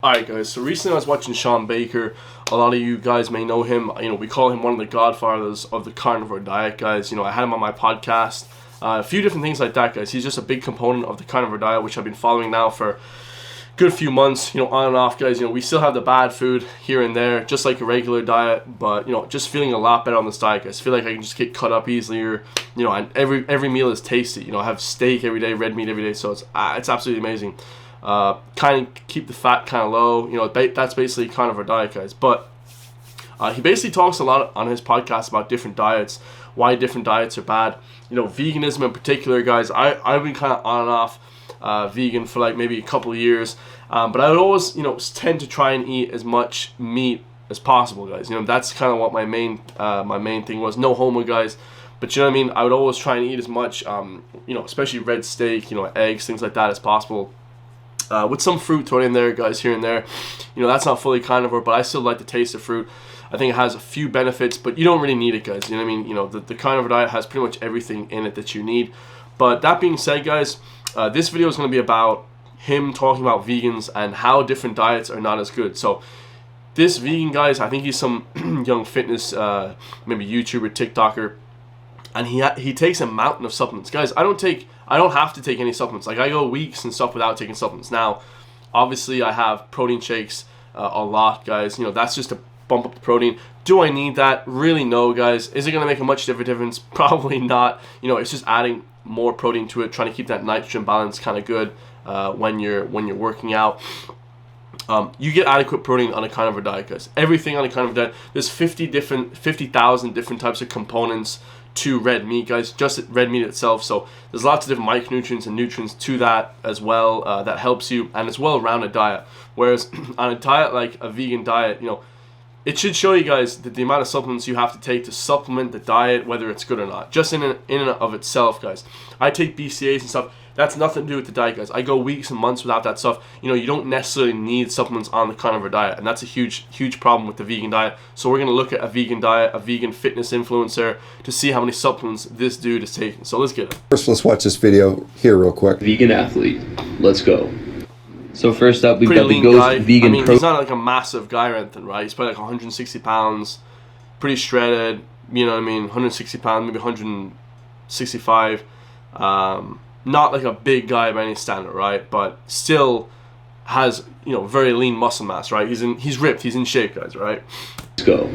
Alright guys, so recently I was watching Sean Baker. A lot of you guys may know him. We call him one of the godfathers of the carnivore diet, guys. I had him on my podcast. A few different things like that, guys. He's just a big component of the carnivore diet, which I've been following now for a good few months, on and off, guys. We still have the bad food here and there, just like a regular diet, but, just feeling a lot better on this diet, guys. I feel like I can just get cut up easier, and every meal is tasty. I have steak every day, red meat every day, so it's absolutely amazing. Kind of keep the fat kind of low, that's basically carnivore diet, guys. But he basically talks a lot on his podcast about different diets, why different diets are bad, veganism in particular, guys. I've been kind of on and off vegan for like maybe a couple of years, but I would always tend to try and eat as much meat as possible, guys. That's kind of what my main thing was. No homo, guys. But I would always try and eat as much especially red steak, eggs, things like that as possible. With some fruit thrown in there, guys, here and there. That's not fully carnivore, but I still like the taste of fruit. I think it has a few benefits, but you don't really need it, guys. The carnivore diet has pretty much everything in it that you need. But that being said, guys, this video is going to be about him talking about vegans and how different diets are not as good. So this vegan, guys, I think he's some young fitness, maybe YouTuber, TikToker, and he takes a mountain of supplements, guys. I don't have to take any supplements. Like, I go weeks and stuff without taking supplements. Now, obviously, I have protein shakes a lot, guys. That's just to bump up the protein. Do I need that? Really, no, guys. Is it going to make a much difference? Probably not. It's just adding more protein to it, trying to keep that nitrogen balance kind of good when you're working out. You get adequate protein on a carnivore diet, guys. Everything on a carnivore diet. There's 50,000 different types of components to red meat, guys, just red meat itself. So there's lots of different micronutrients and nutrients to that as well, that helps you, and it's well-rounded diet. Whereas on a diet like a vegan diet, it should show you guys that the amount of supplements you have to take to supplement the diet, whether it's good or not, just in and of itself, guys. I take BCAAs and stuff. That's nothing to do with the diet, guys. I go weeks and months without that stuff. You don't necessarily need supplements on the carnivore diet, and that's a huge problem with the vegan diet. So we're going to look at a vegan diet, a vegan fitness influencer, to see how many supplements this dude is taking. So let's get it. First, let's watch this video here real quick. Vegan athlete. Let's go. So first up, we've Pretty got the lean Ghost guy. Vegan Pro. He's not like a massive guy or anything, right? He's probably like 160 pounds, pretty shredded, 160 pounds, maybe 165. Not like a big guy by any standard, right? But still has, very lean muscle mass, right? He's ripped, he's in shape, guys, right? Let's go.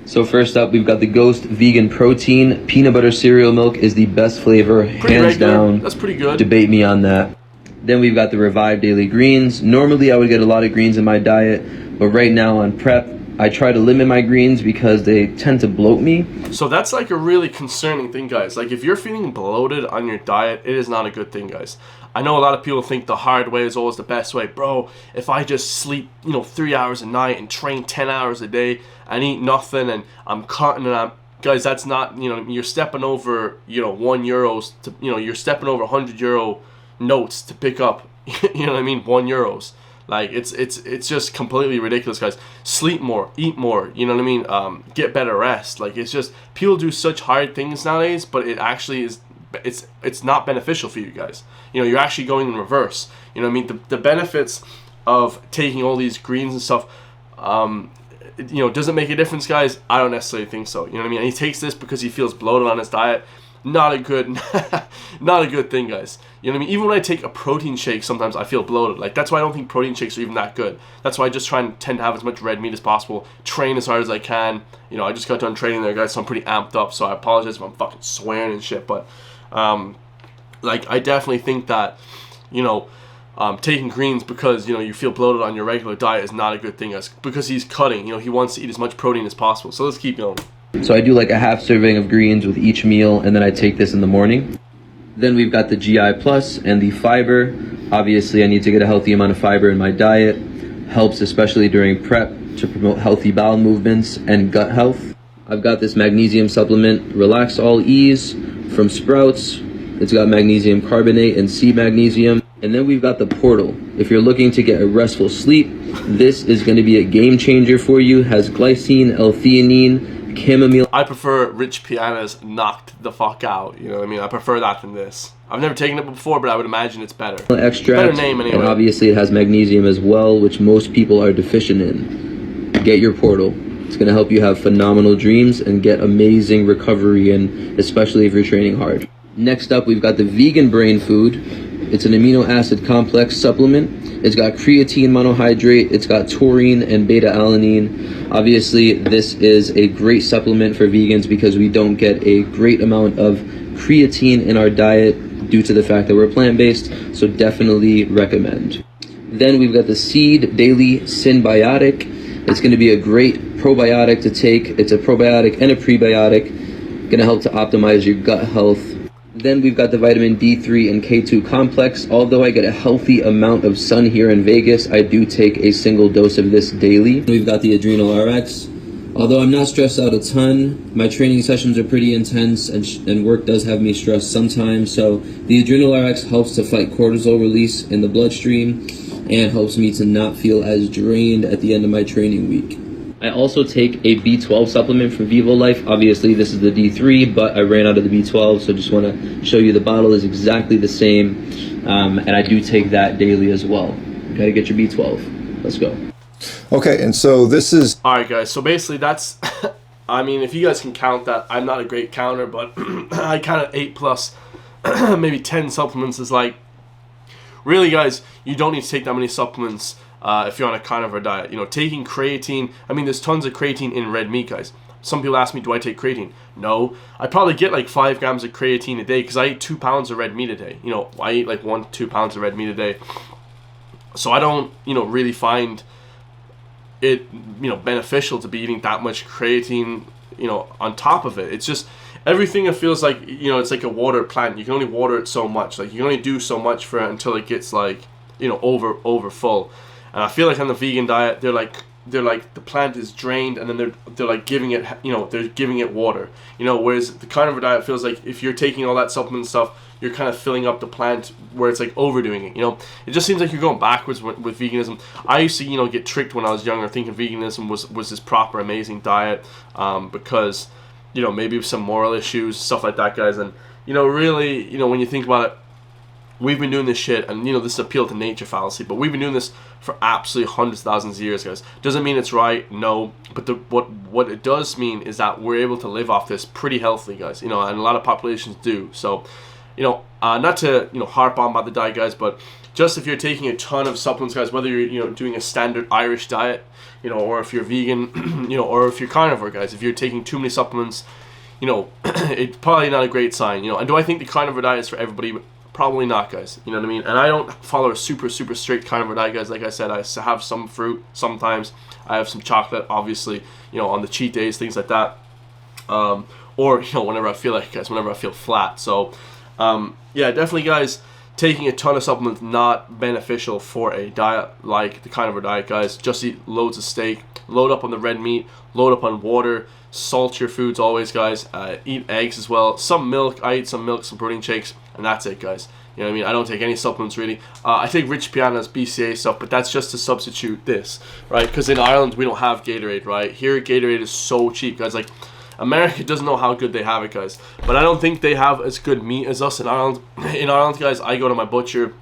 So first up, we've got the Ghost Vegan Protein. Peanut butter cereal milk is the best flavor, Pretty hands regular. down. That's pretty good. Debate me on that. Then we've got the Revive Daily Greens. Normally I would get a lot of greens in my diet, but right now on prep, I try to limit my greens because they tend to bloat me. So that's like a really concerning thing, guys. Like, if you're feeling bloated on your diet, it is not a good thing, guys. I know a lot of people think the hard way is always the best way. Bro, if I just sleep, 3 hours a night and train 10 hours a day and eat nothing and I'm cutting and guys, that's not, you're stepping over, €1 to, you're stepping over €100 notes to pick up, €1. Like, it's just completely ridiculous, guys. Sleep more, eat more, get better rest. Like, it's just, people do such hard things nowadays, but it actually is, it's not beneficial for you guys. You're actually going in reverse. The benefits of taking all these greens and stuff, does it make a difference, guys? I don't necessarily think so. And he takes this because he feels bloated on his diet. Not a good thing, guys. Even when I take a protein shake, sometimes I feel bloated. Like, that's why I don't think protein shakes are even that good. That's why I just tend to have as much red meat as possible, train as hard as I can. I just got done training there, guys, so I'm pretty amped up, so I apologize if I'm fucking swearing and shit, but I definitely think that, taking greens because, you feel bloated on your regular diet is not a good thing, guys, because he's cutting, he wants to eat as much protein as possible. So let's keep going. So I do like a half serving of greens with each meal, and then I take this in the morning. Then we've got the GI Plus and the fiber. Obviously, I need to get a healthy amount of fiber in my diet. Helps especially during prep to promote healthy bowel movements and gut health. I've got this magnesium supplement, Relax All Ease from Sprouts. It's got magnesium carbonate and sea magnesium. And then we've got the Portal. If you're looking to get a restful sleep, this is going to be a game changer for you. Has glycine, L-theanine, chamomile I prefer Rich Piana's knocked the fuck out. You know what I mean? I prefer that than this. I've never taken it before, but I would imagine it's better. extract, Better name anyway. and obviously it has magnesium as well, which most people are deficient in. Get your portal. It's going to help you have phenomenal dreams and get amazing recovery, and especially if you're training hard. Next up, we've got the vegan brain food. It's an amino acid complex supplement. It's got creatine monohydrate, it's got taurine and beta-alanine. Obviously, this is a great supplement for vegans because we don't get a great amount of creatine in our diet due to the fact that we're plant-based, so definitely recommend. Then we've got the Seed Daily Synbiotic. It's going to be a great probiotic to take. It's a probiotic and a prebiotic, going to help to optimize your gut health. Then we've got the vitamin D3 and K2 complex. Although I get a healthy amount of sun here in Vegas, I do take a single dose of this daily. We've got the Adrenal RX. Although I'm not stressed out a ton, my training sessions are pretty intense and work does have me stressed sometimes. So the Adrenal RX helps to fight cortisol release in the bloodstream and helps me to not feel as drained at the end of my training week. I also take a B12 supplement from Vivo Life. Obviously, this is the D3, but I ran out of the B12, so just want to show you the bottle is exactly the same. And I do take that daily as well. Got to get your B12. Let's go. Okay, and so this is... Alright guys, so basically that's... I mean, if you guys can count that, I'm not a great counter, but I count at 8 plus maybe 10 supplements is like... Really guys, you don't need to take that many supplements if you're on a carnivore diet. You know, taking creatine, I mean, there's tons of creatine in red meat, guys. Some people ask me, do I take creatine? No. I probably get like 5 grams of creatine a day because I eat 2 pounds of red meat a day. You know, I eat like 1-2 pounds of red meat a day. So I don't, you know, really find it, you know, beneficial to be eating that much creatine, you know, on top of it. It's just, everything it feels like, you know, it's like a water plant. You can only water it so much. Like, you can only do so much for it until it gets like, you know, over full. And I feel like on the vegan diet, they're like the plant is drained, and then they're like giving it, you know, they're giving it water, you know. Whereas the carnivore diet feels like if you're taking all that supplement stuff, you're kind of filling up the plant where it's like overdoing it, you know. It just seems like you're going backwards with veganism. I used to, you know, get tricked when I was younger thinking veganism was this proper amazing diet because, you know, maybe some moral issues, stuff like that, guys. And, you know, really, you know, when you think about it, we've been doing this shit, and, you know, this is appeal to nature fallacy, but we've been doing this for absolutely hundreds of thousands of years, guys. Doesn't mean it's right, no, but what it does mean is that we're able to live off this pretty healthily, guys, you know, and a lot of populations do. So, you know, not to, you know, harp on about the diet, guys, but just if you're taking a ton of supplements, guys, whether you're, you know, doing a standard Irish diet, you know, or if you're vegan, you know, or if you're carnivore, guys, if you're taking too many supplements, you know, it's probably not a great sign, you know. And do I think the carnivore diet is for everybody? Probably not, guys. You know what I mean? And I don't follow a super strict carnivore diet, guys. Like I said, I have some fruit sometimes. I have some chocolate, obviously, you know, on the cheat days, things like that. Or, you know, whenever I feel like it, guys, whenever I feel flat. So, yeah, definitely, guys, taking a ton of supplements not beneficial for a diet like the carnivore diet, guys. Just eat loads of steak, load up on the red meat, load up on water, salt your foods always, guys. Eat eggs as well, some milk. I eat some milk, some protein shakes, and that's it, guys. You know what I mean? I don't take any supplements really. I take Rich Piana's BCA stuff, but that's just to substitute this, right? Because in Ireland we don't have Gatorade, right? Here Gatorade is so cheap, guys. Like, America doesn't know how good they have it, guys. But I don't think they have as good meat as us in Ireland. In Ireland, guys, I go to my butcher,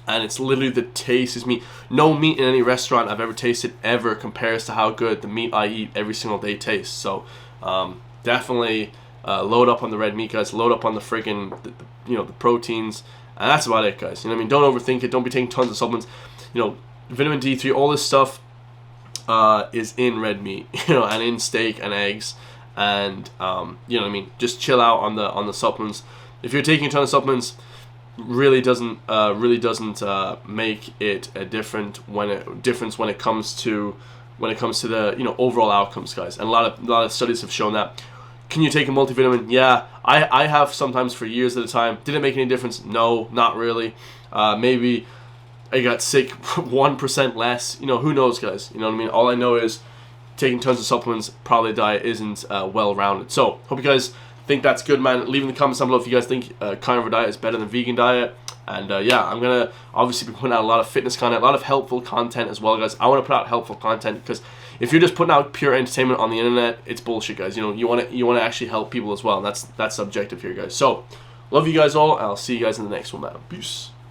and it's literally the tastiest meat. No meat in any restaurant I've ever tasted ever compares to how good the meat I eat every single day tastes. So definitely load up on the red meat, guys. Load up on the friggin' you know, the proteins, and that's about it, guys. You know what I mean? Don't overthink it. Don't be taking tons of supplements. You know, vitamin D3, all this stuff is in red meat, you know, and in steak and eggs. And you know what I mean? Just chill out on the supplements. If you're taking a ton of supplements, really doesn't make it a difference when it comes to the, you know, overall outcomes, guys. And a lot of studies have shown that. Can you take a multivitamin? Yeah, I have sometimes for years at a time. Did it make any difference? No, not really. Maybe I got sick 1% less. You know, who knows, guys? You know what I mean? All I know is taking tons of supplements, probably diet isn't well-rounded. So, hope you guys think that's good, man. Leave in the comments down below if you guys think carnivore diet is better than vegan diet. And yeah, I'm gonna obviously be putting out a lot of fitness content, a lot of helpful content as well, guys. I want to put out helpful content because if you're just putting out pure entertainment on the internet, it's bullshit, guys. You know, you want to actually help people as well. And that's the objective here, guys. So, love you guys all. I'll see you guys in the next one, man. Peace.